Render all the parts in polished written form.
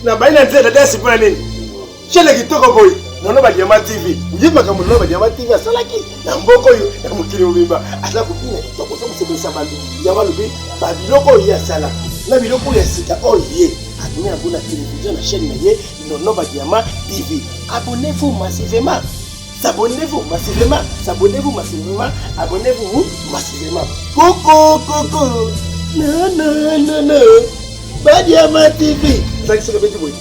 na baina nzela dasi pa nini chele kitoko boy nono ba Diamant TV yima kama nono ba Diamant TV asalaki na mboko yo ya mukili ubimba asa kupina kitoko so musebisa bandu ya balubi ba biloko ya sala na biloko ya sika oye atumia kuna télévision na chaîne na ye nono ba Diamant TV abonnez-vous massivement. Abonnez-vous massivement, abonnez-vous massivement, abonnez-vous massivement. Coco, coco, non, non, non, non, pas Diamant TV. Ça c'est le petit bruit.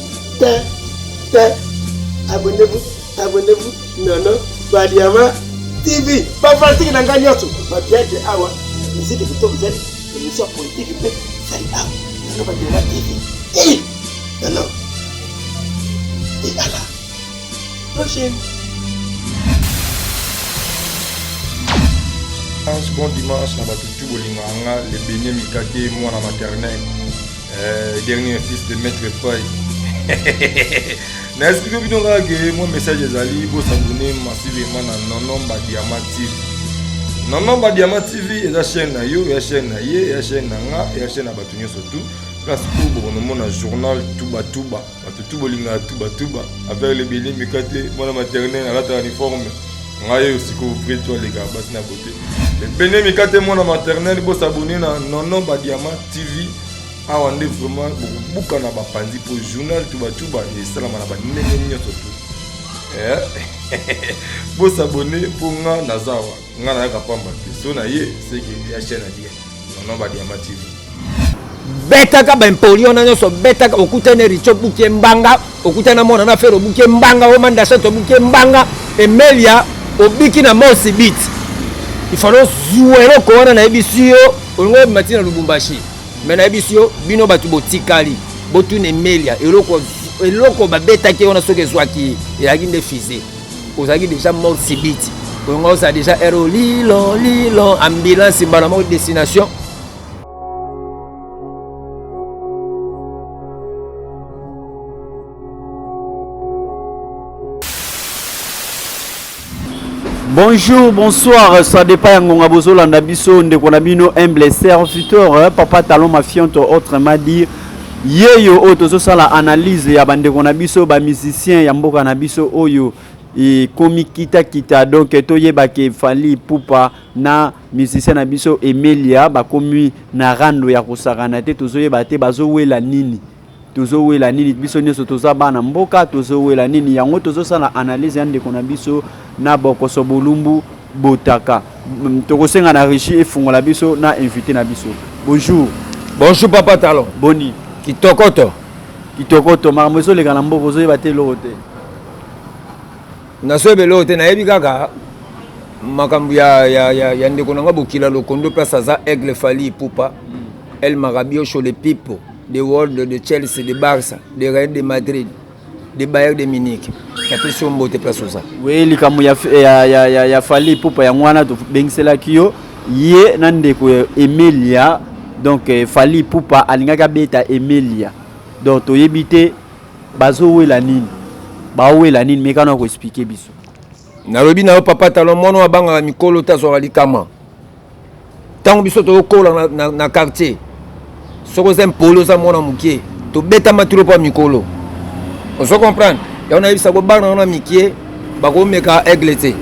Abonnez-vous, abonnez-vous, non, non, pas Diamant TV. Pas facile dans gagner tout. Ma bien de awa, musique de tout vous êtes, émission politique, ça y est, non, pas Diamant TV. Non, non. Et à la prochaine. Bon dimanche, na batutu bolinganga le Béné Mikake moi na maternelle dernier fils de maître Pai. Na expliquer bino que mon message ezali bo s'abonner massivement na Nono ba Diamant TV. Nono ba Diamant TV eza chaîne na yo, ya chaîne na ye, ya chaîne na nga, ya chaîne na batu nyonso tout. Place pour bon mona journal tuba tuba, batutu bolinga tuba tuba avec le Béné Mikake moi na maternelle à la uniforme. Ngaye aussi ko frère toi les gars basi na beauté. Le Béné Mikate mon maternelle bo s'abonner na Nono ba Diamant TV. Awa nde vraiment beaucoup na ba pandi pour journal tuba tuba et salama na ba ndenge nyoto tout. Bo s'abonner pour nga nazawa. Nga na ka pamba so na ye c'est que ya chaîne na dia. Nono ba Diamant TV. Betaka ba empolio na nyoso betaka okutene richo buke mbanga okutana mona na fero buke mbanga o manda seto buke mbanga Emelia obiki na mosi bit il faut zuero ko na ebisio olongo matina Lubumbashi mais na ebisio bino batu botikali botune Emelia eloko ba betaki ona soke zwaki elaki nde fizé ozaki déjà mosi bit olongo ça déjà ero lilo ambulance bana mo destination. Bonjour, bonsoir, ça dépend Yangonga Bozola Ndabiso, Ndekonabino, humble serviteur, Papa Talon Mafianto, autrement dit, Yeyo, Otozo Sala analyse, Yabandekonabiso, ba musicien, Yamboka Nabiso, Oyo, et Komikita Kita, donc, Toye Bake Fali Pupa, na musicien Nabiso, Emelia, Bakomi, Narando, Yakosaranate, Tozoye Bate, Bazowe la Nini. Tozo la nini biso nyoso toza bana mboka tozo la nini yango tozo sala analyse yande kona biso na bokoso bolumbu botaka tokosenga na richi efungola biso na invité na biso. Bonjour. Bonjour Papa Talon. Boni. Kitokoto marmoso le kana mboko zo yebate lote. Na so belote na yebi kaka makambu ya ndeko nanga bokila lokondo place za Aigle Fali Pupa El Marabio chez les people. De World, de Chelsea, de Barça, de Real de Madrid, de Bayern de Munich. Question mbote place ça. Oui, likamu ya Fali Pupa ya mwana to bengsela kiyo ye nandeko Emelia donc Fali Pupa alingaka beta Emelia. Donc to yebite bazo wela nini? Ba wela nini mekana ko expliquer biso. Na lobi na Papa Talon mono abanga mikolo tazo likama. Tango biso to kola na quartier. Soko zem polo za mona mukie to beta maturo pa mikolo on se comprendre ya on a eu ça ko bana na mikie ba ko meka Aigle te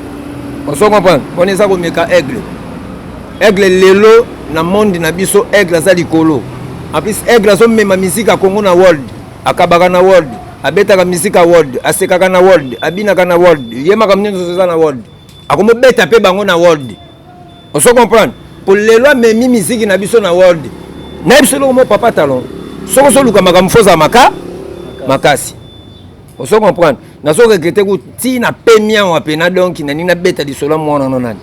on se comprendre on est ça ko meka Aigle lelo na monde na biso Aigle za likolo en plus Aigle zo mema musique a Congo na world akabaka na world abeta ka musique a world asekaka na world abina ka na world yema ka mnenzo za na world akomo beta pe bango na world on se comprendre pour lelo memi musique na biso na world. N'absolo mo Papa Talon. Soko so luka makamfoza makasi. On se comprendre. Na so regretter ko ti na pemia wa pena donc na nina beta di solo mwana nani.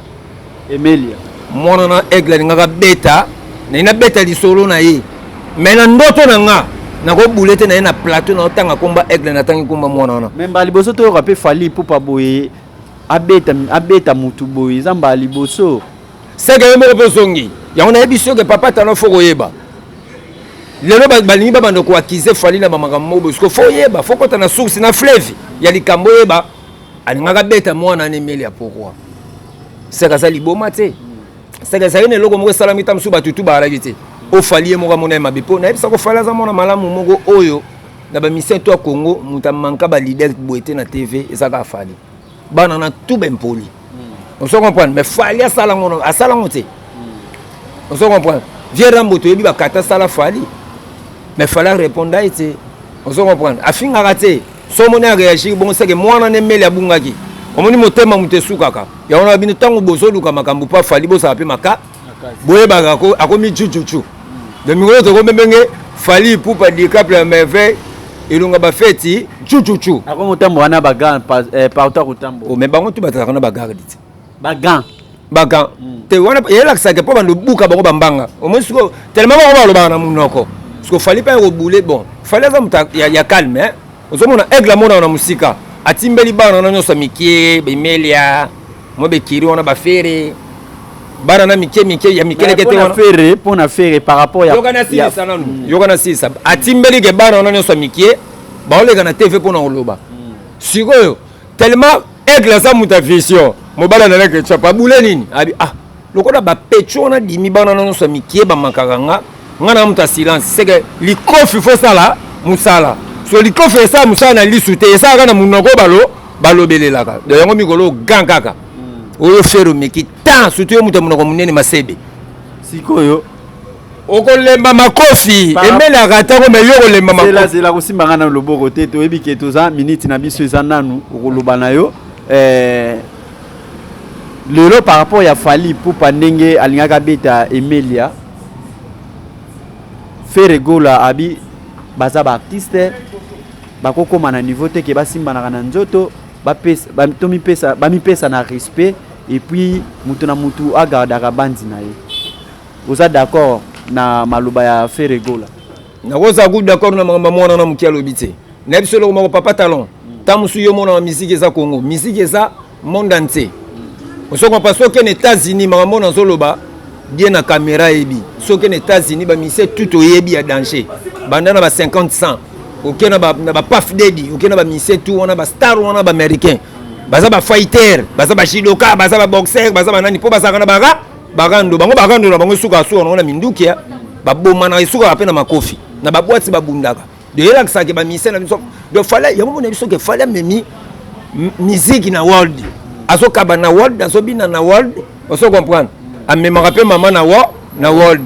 Emelia. Mwana na Aigle ngaka beta, na nina beta di solo na ye. Mais na ndoto na nga na ko boulete na na plateau na tanga komba Aigle na tangi komba mwana na. Memba liboso to rapé Fali Pupa boye abeta mutu boye zamba liboso. C'est que me reposongi. Ya on a ebisio que Papa Talon foko yeba. Lelo balingi babando ko akize Fali na bamakambo parce que foyeba foko ta na source na fleuve ya likambo yeba alingaka beta mwana na Emelia pourquoi c'est que ça liboma te c'est que ça ine loko mo salami tam su batutu ba alagite o Fali mo ka mona mabepo na ebisa ko Fali za mona malamu moko oyo na ba mission to Congo muta manka ba leader boité na TV et ça ka fali bana na tout ben poli on se comprend mais fali asala ngote on se comprend vieux Ramboto yebi ba kata sala fali mais fallait répondre à été on se comprend afinga raté so mona réagir bon c'est que moi na nemeli abungaki omoni motema mutesu kaka ya ona bino tango bozo luka makambu pa fali bo sa pe maka boye bagako akomi chuchuchu de mingolo to ko mbenge fali pupa di couple à merveille elonga ba feti chuchuchu ako motambo wana bagan partout kutambo o me bango tu bataka na bagarde bagan te wana yela kisake po bando buka bango bambanga omoni siko tellement ba lo bana munoko siko fali pa rebouler bon fali za muta ya calme hein ozomona aigle mona na musika atimbeli bana na nyosa mikie bemelia mo bekiri wana ba fere bana na mikie ya mikele kete wana fere pona fere par rapport ya yokana sisa atimbeli ke bana na nyosa mikie ba olega na TV pona oloba sikoyo tellement aigle za muta vision mo bala na leke chapa bule nini abi lokola ba pecho na dimi bana na nyosa mikie ba makanga ngana muta silence c'est que likofi faut ça là musala so likofi ça musala na lisute ça kana munoko balo belelaka de yango mikolo gankaka oyo fero meki tant surtout yo muta munoko munene masebe sikoyo okolemba makofi emela katako me yo kolemba makofi c'est la kosimba ngana loboko te to ebike toza minute na biso eza nanu okoloba na yo lelo par rapport ya fali pupa ndenge alingaka beta Emilia Feregola abi baza ba artiste bakokoma na niveau te ke basimba na nzoto bamipesa na respect et puis mutu na mutu agardaka bandi na ye oza d'accord na maloba ya Feregola na koza good d'accord na mama mwana na mukia lobité na biso lo mako papa talon tamusu yo mona musique eza Congo musique eza monde entier on se comprend parce que les États-Unis mama mona zoloba bien na caméra ebi soki na États-Unis ba mise tout oyebi ya danger bandana ba 50 100 OK na ba Puff Daddy OK na ba mise tout on a ba star on a ba américain baza ba fighter baza ba judoka baza ba boxer baza ba nani po baza kana bagando na bango suka so on a mindukia ba boma na suka apena makofi na ba boîte ba bundaka de yela kisake ba mise na biso de fallait yango na biso ke fallait memi musique na world azoka ba na world azobina na world on se comprendre amemaka mpe mama na world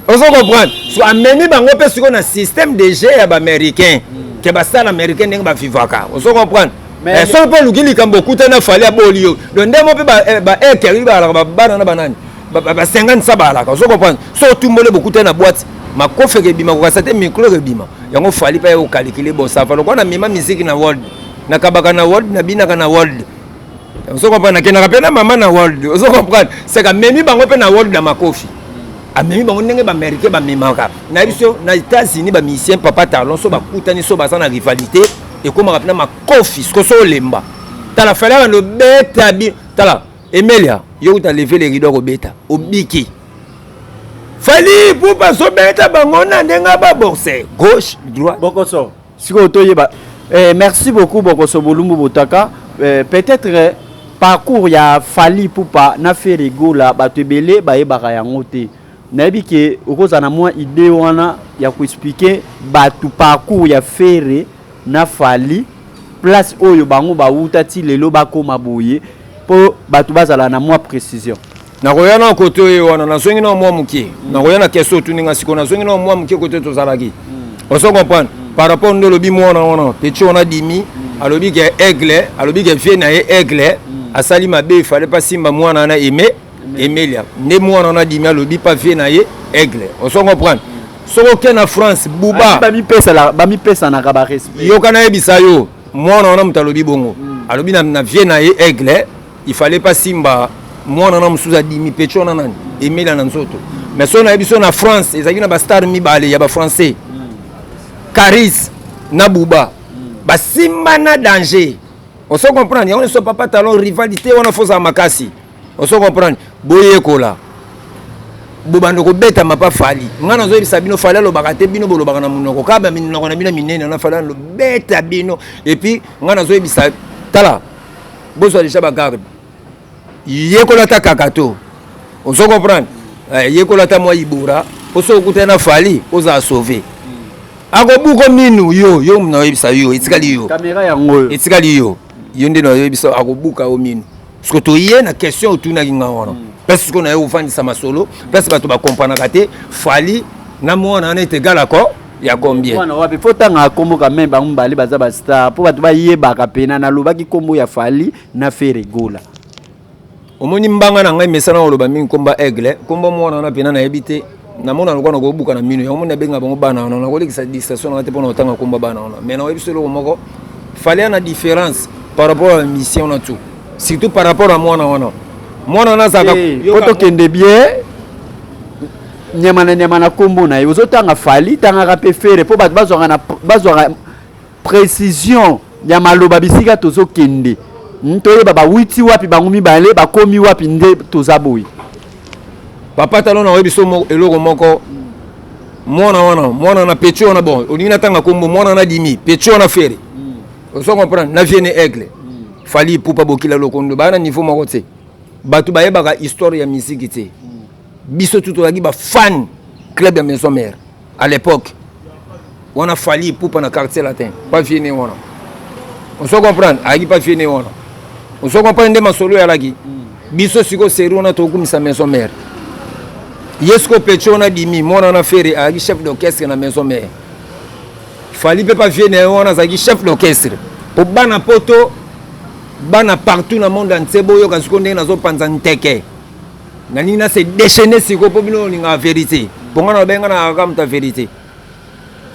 on se comprendre so amemi bango mpe sikoyo na système de jeu ya baaméricain ke basala américain ndenge bavivaka on se comprendre so mpe oluki likambo okutana fali aboli yo do ndemo mpe baekeri balaka bana na banani ba 50 sa balaka on se comprendre so otumbole bokutana na boîte makofi ekebima kokasa te micro ekebima yango fali mpe okalkile bosafa lokwa na mema misiki na world nakabaka na world nabinaka na world on se comprend nakendaka mpe na mama na world on se comprend c'est que memi bango mpe na world na makofi amemi bango ndenge baaméricain bamemaka na biso na États-Unis bamisien papa talon so bakutani so baza na rivalité ekomaka mpe na makofi siko so olemba tala fala bando beta tala Emilia yo uta lever les rideaux obeta obiki fali pupa so beta bango na ndenga ba boxe gauche droite bokoso siko toyeba merci beaucoup bokoso bolumbu botaka peut-être parcours ya fali pupa na Feregola batebele bayebaka yango te nayebi ke okoza na mwa idée wana ya kuexpliquer batu parcours ya fere na fali place oyo bango bauta ti lelo bakoma boye po batu bazala na mwa précision na koya na kote oyo wana nazongi na mwa mukie na koya na question tuninga siko nazongi na mwa mukie kote tozalaki on se comprend par rapport ndo lobi mwana wana petit on a dimi alobi ke aigle alobi ke vie na ye aigle asali mabe fallait pas simba mwana na Emilia ne mwana na dimi alobi pas vie na ye aigle on se comprend soko ke na France buba bami pesa na kaba respect yo kana yebisa yo mwana na mutalobi bongo alobi na vie na ye aigle il fallait pas simba mwana na musuza dimi petit on nani Emilia na nzoto mais so na yebiso na France ezaki na ba star mibale ya ba français Caris na buba basimba na danger on se comprend yango so papa talon rivalité wana foza makasi on se comprend boye kola bobando ko beta mapa fali ngana zo bisa bino fali lo bakate bino bolo bakana munoko kaba minoko na bino minene na fali lo beta bino et puis ngana zo bisa tala boso déjà ba garde yekola ta kakato on se comprend yekola ta moi ibura oso kutena fali oza sauver akobuko minu yo na yebisa yo etikali yo caméra yango etikali yo nde na yebisa akobuka o minu parce que to yé na question otuna kinga wana parce que na yo ufandisa masolo parce bato ba comprendre te fali na mwana na égal accord ya combien mwana wapi fotanga kombo quand même bambali baza ba star po bato ba yebaka pena na lobaki kombo ya fali na Ferregola omoni mbanga na ngai mesana oloba mingi komba aigle komba mwana na pena na yebite na mona lokwa na kobuka na minu yango mona benga bango bana na kolekisa distraction na te pona otanga komba bana na mais na yebiso lo moko fallait na différence par rapport à la mission na tout surtout par rapport à mwana na zaka poto kende bien nyamana kombo na yo ozotanga fali tanga kape fere po bato bazwaka précision ya maloba bisika tozokende toyeba bawiti wapi bango mibale bakomi wapi nde toza boyi papa talon na webiso eloko moko mwana na pecho na bon olingi na tanga kombo mwana na dimi pecho na fere oso comprendre na vienne aigle fali pupa bokila lokondo bana niveau moko te bato bayebaka histoire ya musique te biso tout olaki ba fan club ya maison mère à l'époque wana fali pupa na quartier latin pas vienne wana oso comprendre aki pas vienne wana oso comprendre nde masolo ya laki biso siko seri wana tokumisa maison mère yesko pecho na dimi mwana na fere aki chef d'orchestre na maison mère fali pe pas vienne wana zaki chef d'orchestre po bana poto bana partout na monde entier boyo kasiko ndenge nazopanza nteke nani na se déchaîner siko po bino linga vérité ponga na benga na akamta vérité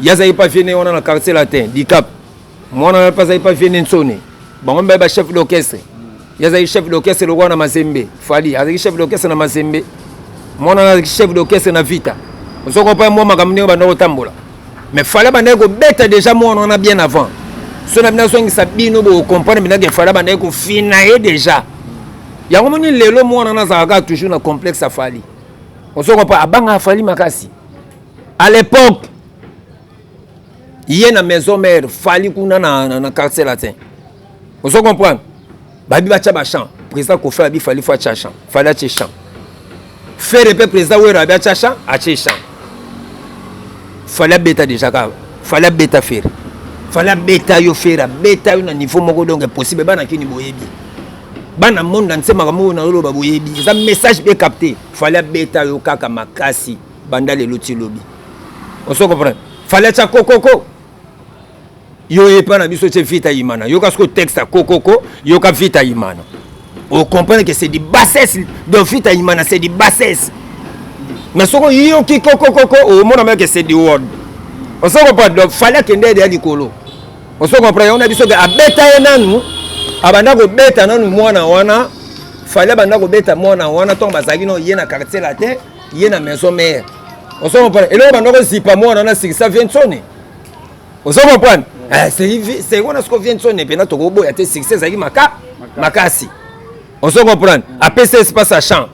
yaza ipa vienne wana na quartier latin di cap mwana na pasa ipa vienne nsone bango ba chef d'orchestre yaza chef d'orchestre lokwa na Mazembe fali azaki chef d'orchestre na Mazembe mwana na chef d'orchestre na Vita osoko pa mo makamne ba ndoko tambola mais fallait bande ko beta déjà mwana na bien avant so na bina songi sabino bo comprendre bina ke fallait bande ko finaye déjà yango moni lelo mwana na zaka toujours na complexe afali osoko pa abanga afali makasi à l'époque yé na maison mère fali kuna na quartier latin osoko comprendre babi bacha ba chant président ko fa bi fali fa cha chant fali cha chant faire le président wera ba cha chant a cha chant fallait beta déjà ka fallait beta faire fallait beta yo faire beta yo na niveau moko donc possible bana kini boyebi bana monde ntse makambo na lo ba boyebi ça message bien capté fallait beta yo kaka makasi banda le loti lobi on se comprend fallait cha kokoko yo epa na biso che vita imana yo kasko texte kokoko yo ka vita imana on comprend que c'est du bassesse de vita imana c'est du bassesse mais soko yo ki kokoko au monde même que c'est du word on se comprend donc fallait que ndé de likolo on se comprend on a biso que abeta nanu abanda ko beta nanu mwana wana fallait banda ko beta mwana wana to bazaki no yena quartier latin yena maison mère on se comprend et là banda ko zipa mwana na ça vient sonner on se comprend c'est on a ce qu'on vient sonner pena to ko boya te succès zaki makasi on se comprend après ça se passe à chant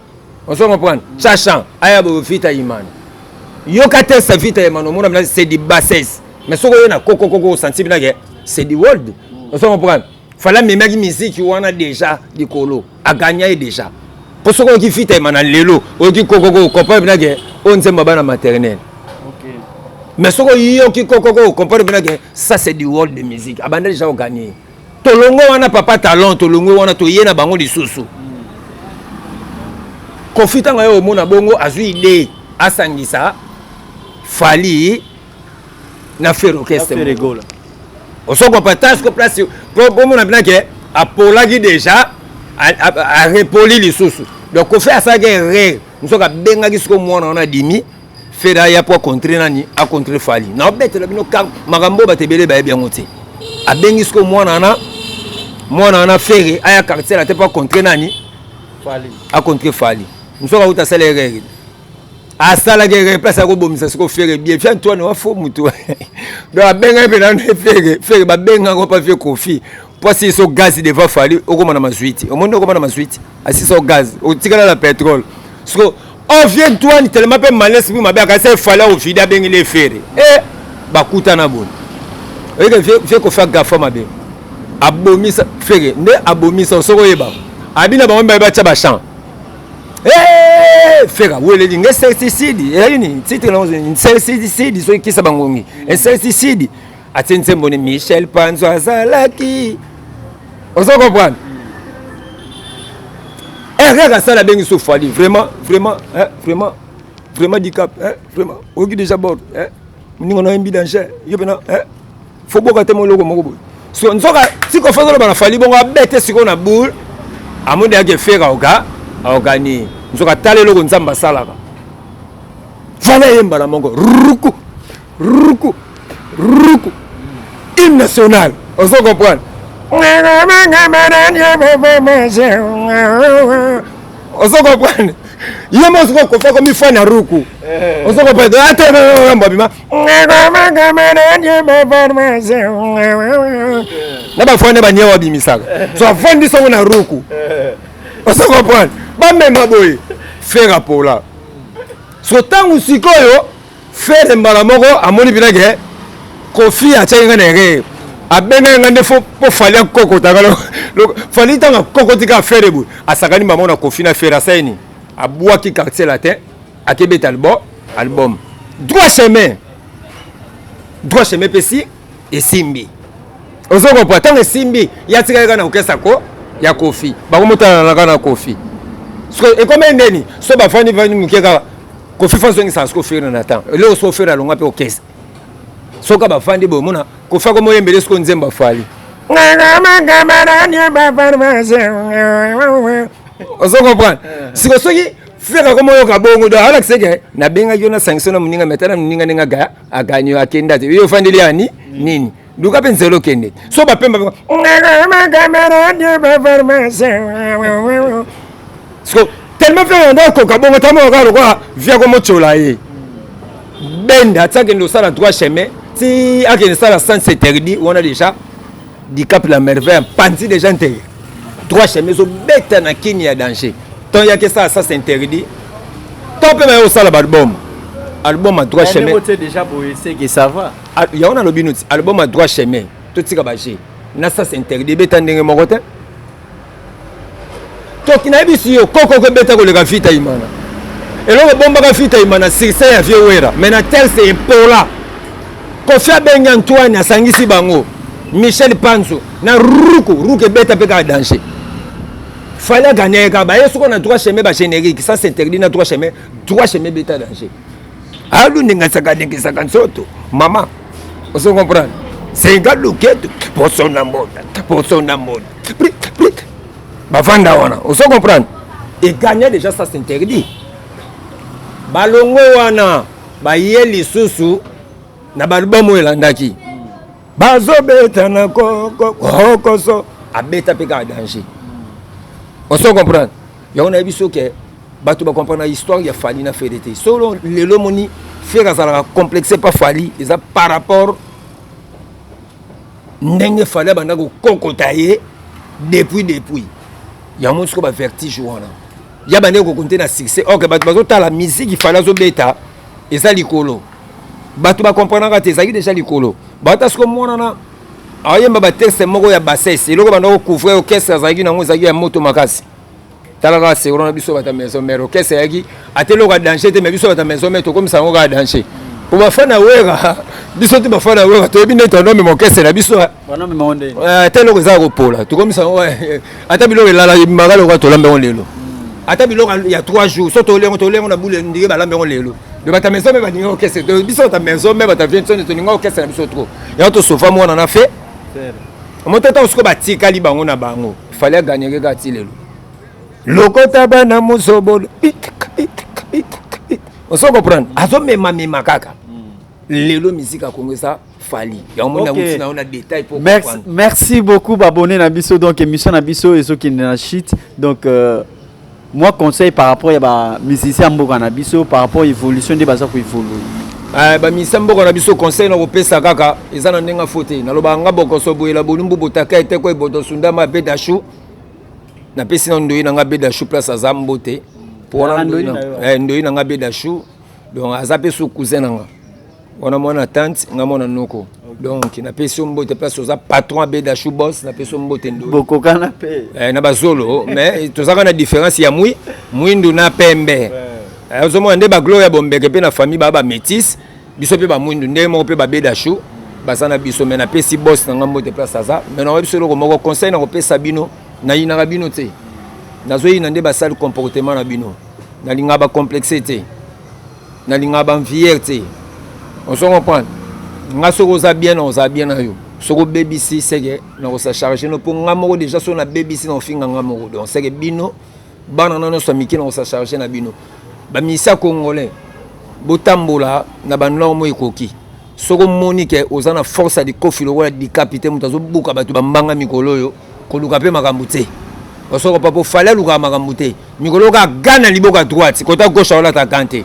on se comprend chant aya bo vita imana yo ka te sa vita imana mona c'est du bassesse mais soko yo na kokoko senti bina ke c'est du world on se comprend fallait même qui musique wana déjà likolo a gagné déjà pour soko ki vita imana lelo o ki kokoko comprendre bina ke on nzemba bana maternelle OK mais soko yo ki kokoko comprendre bina ke ça c'est du world de musique a banda déjà gagné tolongo wana papa talent tolongo wana to yena bango lisusu confitanga yo mona bongo azui idée asangisa fali na faire orchestre Ferregola on se compare que place pour mona bina ke apolaki déjà a repoli lisusu donc on fait ça guerre nous sommes benga kisiko mwana na dimi fera ya pour contrer nani a contrer fali na bête bino makambo batebele ba bien ngote a bengi siko mwana na fere aya quartier la te pas contrer nani fali a contrer fali nous sommes à ça les règles à ça la guerre place à ko bomisa siko fere bien fian toi no fo mutu donc a benga pe na fere ba benga ko pas faire kofi pour si so gaz devant fali o ko na masuite o monde ko na masuite asi so gaz o tikala la pétrole parce que on vient toi ni tellement peu malais pour ma ba ça fallait au fida bengi les fere ba kutana bon et que fait ko faire gafa ma be abomisa fere nde abomisa soko yeba abina ba mba ba cha ba chant fera wele linga insecticide yani titre là insecticide so kisa bangongi insecticide atense mboni Michel Panzo azalaki ozo comprendre regarde ça la bengi so fali vraiment dicap vraiment oki déjà bord ningo na mbi danger yo pena faut boka temo loko moko so nzoka siko fazo lo bana fali bongo abete siko na boule amonde yake fera oka aokani nzoka tale loko nzamba salaka fala yemba la mongo ruku hymne national ozo comprendre ozo comprendre yemo siko kofa comme fois na ruku ozo comprendre ateno mbabima na ba fone ba nyewa bimisaka so afandi songo na ruku ozo comprendre ba mema boy fera pola so tangu sikoyo fere mbala moko amoni bilage kofi achenga nere abenga ngande fo po fali koko takalo fali tanga koko tika fere bu asakani mama na kofi na fera saini abua ki quartier latin akebet album droit chemin pesi et simbi ozo ko tanga simbi yatika na okesa ko ya kofi ba komotana na kofi so e comme ndeni so ba fani vani mukeka kofi faso ngi sansko fere na temps le so fere longa pe okesa so ka ba fandi bo mona kofa ko moyembele sko nzemba fali ozo comprendre siko soki fere ko moyo ka bongo do ala seke na benga yona sanction na muninga metana muninga ninga ga aganyo akenda te yo fandi li ani nini duka penzelo kende so ba pemba so tellement fait ndako ka bongo tamo ka kwa via ko mochola ye benda tsake ndo sala droit chemin si akene sala sans interdit on a déjà du cap la merveille panti déjà interdit droit chemin so beta na kini ya danger ton ya que ça s'interdit top mais au sala album à droit chemin on déjà pour essayer que ça va il y a on a le binouti album à droit chemin tout tika baché na ça s'interdit beta ndenge moko te toki na biso yo koko ko beta ko le gafita imana eloko bomba gafita imana succès ya vieux wera mais na tel c'est pola Kofi Benga Antoine asangisi bango Michel Panzo na ruku beta peka danger fallait gagner ka ba yeso ko na droit chemin ba générique ça s'interdit na droit chemin beta danger alu ninga saka nsoto mama on comprend c'est un loketo pour son amour bafanda wana on comprend et gagner déjà ça s'interdit balongo wana ba yeli susu na balbamu elandaki bazo beta na koko so abeta peka danger on comprend ya on a biso ke bato ba comprendre l'histoire ya fali na fédété solo lelo moni faire ça complexé pas fali ça par rapport ndenge fali banda ko kokotaye depuis ya mon sko ba vertige wana ya bande ko compter na succès OK bato bazo ta la musique il fallait zo beta eza likolo bato ba comprendre ka te ezaki déjà likolo bato sko mona na ayemba ba texte moko ya bassesse eloko banda ko couvrir orchestre ezaki nango ezaki ya moto makasi talaka seguro na biso bata maison mère orchestre yaki atelo ka danger te mais biso bata maison mère to comme ça ngo ka danger pour ba fana wera biso te ba fana wera to ebine to no me orchestre na biso bana me monde telo ko za ko pola to comme ça ata biloko lala magalo ko to lambe on lelo ata biloko ya 3 jours so to lengo na boule ndike ba lambe on lelo de bata maison mère ba ningo orchestre to biso ta maison mère bata vient to ningo orchestre na biso trop ya to sofa mo na fait motata usko batika li bango na bango fallait gagner ka ti lelo lokota bana musobo on se comprend azo mema kaka lelo musique a Congo ça fali ya on a détail pour comprendre. Merci beaucoup abonné na biso donc émission na biso et ceux qui na shit donc moi conseil par rapport ya ba musicien mboka na biso par rapport évolution de baza ko évoluer ba musicien mboka na biso conseil na ko pesa kaka eza na ndenga faute na loba nga boko so boyela bolumbu botaka ete ko boto sundama bedashu na pesi na ndoyi na nga bedashu place azambote pour ndoyi na nga bedashu donc azape sou cousin nga wana mwana tante nga mwana noko donc na pesi mbote place oza patron abeda chou boss na pesi mbote ndo bokoka na pe na bazolo mais tozaka na différence ya mwindu na pembe ozomona nde ba gloire bombeke pe na famille ba métis biso pe ba mwindu nde moko pe ba beda chou basana biso mais na pesi boss na mbote place aza mais na biso loko moko conseil na kopesa bino na yina rabino te nazoyi na nde ba sale comportement na bino na linga ba complexé te na linga ba fier te on se comprend nga soko za bien na yo soko BBC sege na ko sa charger no pour nga moko déjà so na BBC na finga nga moko donc sege bino bana na no so miki na ko sa charger na bino ba misa congolais botambola na ba normo ekoki soko monique ozana force de kofilo wala di capitaine mutazo buka batu bambanga mikolo yo koluka pe makambo te osoko papo fallait luka makambo te mikolo ka gana liboka droite kota gauche wala ta kante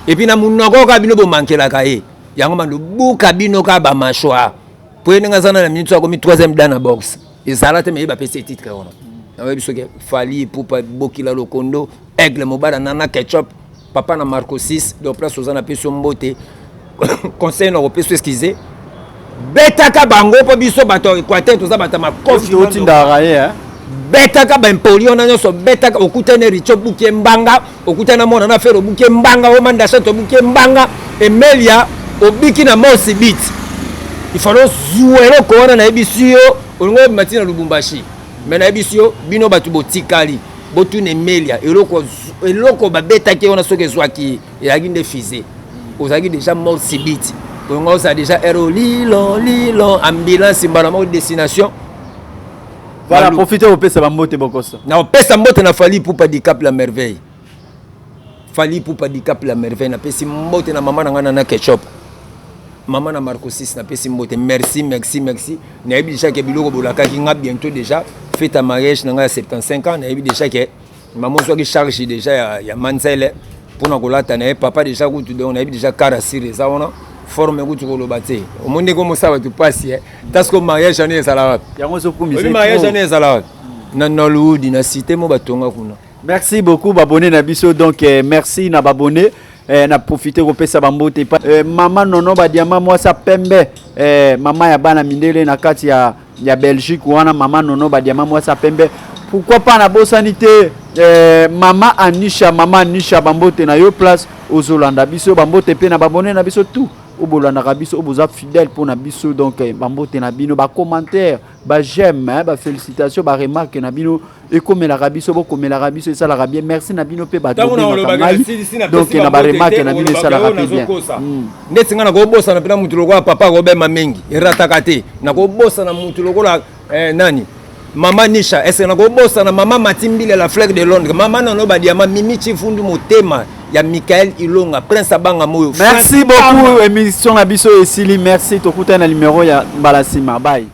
et puis na munoko ka bino bo mankela ka ye yango malubuka bino ka ba machwa po nga zana na minute akomi 3e dan na box ezala te me ba pese titre ona na biso ke fali pupa bokila lokondo aigle mobala nana ketchup papa na Marco 6 do place ozana peso mbote conseil na peso excuser betaka bango po biso bato Équateur toza bata makofi otinda ye betaka ba empolio na nyoso betaka okutane richo buke mbanga okutana mona na fero buke mbanga o manda chato buke mbanga Emelia obiki na mosi bit il faut zuero kona na ebisio olongo matina Lubumbashi mais na ebisio bino batu botikali botune Emelia eloko babeta ki ona soke zwaki elagi nde fise ozaki déjà mosi bit olongo ça déjà ero lilo ambulance mbala mo destination. Voilà, profitez au pesa bambote bokosa. Na pesa mbote na fali pour pas di cap la merveille. Fali pour pas di cap la merveille na pesi mbote na mama na ngana na ketchup. Maman na Marco 6 na pesi mbote. Merci. Na yebi déjà que biloko bolaka ki nga bientôt déjà fait ta mariage na nga 75 ans na yebi déjà que maman so ki charge déjà ya manzele pour na kolata na papa déjà kutu donc na yebi déjà karasire ça ona forme kutu kolobate. O monde comme ça va tu passer. Parce que mariage ane sala. Yango so kumisa. Le mariage ane sala. Na Nollywood na cité mo batonga kuna. Merci beaucoup babonné na biso donc merci na babonné na profiter ko pesa bambote maman nono ba diama moi sa pembe maman ya bana mindele na kati ya Belgique wana maman nono ba diama moi sa pembe pourquoi pas na bosanité maman Anisha bambote na yo place ozolanda biso bambote pe na babonné na biso tout obolanda biso oboza fidèle pour na biso donc bambote na bino ba commentaire ba j'aime ba félicitations ba remarque na bino et comme la rabiso bo comme la rabiso ça la bien merci na bino pe ba donc na ba remarque na bino ça la bien ndetsi ngana ko bossa na pena mutu lokwa papa ko bema mengi erataka te na ko bossa na mutu lokwa nani Maman Nisha, est-ce que vous bossa na maman Matimbile la flag de Londres, maman no ba diama Mimi Chifundu motema ya Michael Ilonga Prince Abanga Moyo. Merci beaucoup émission na biso et Sili merci to kuta na numéro ya Balasima bye.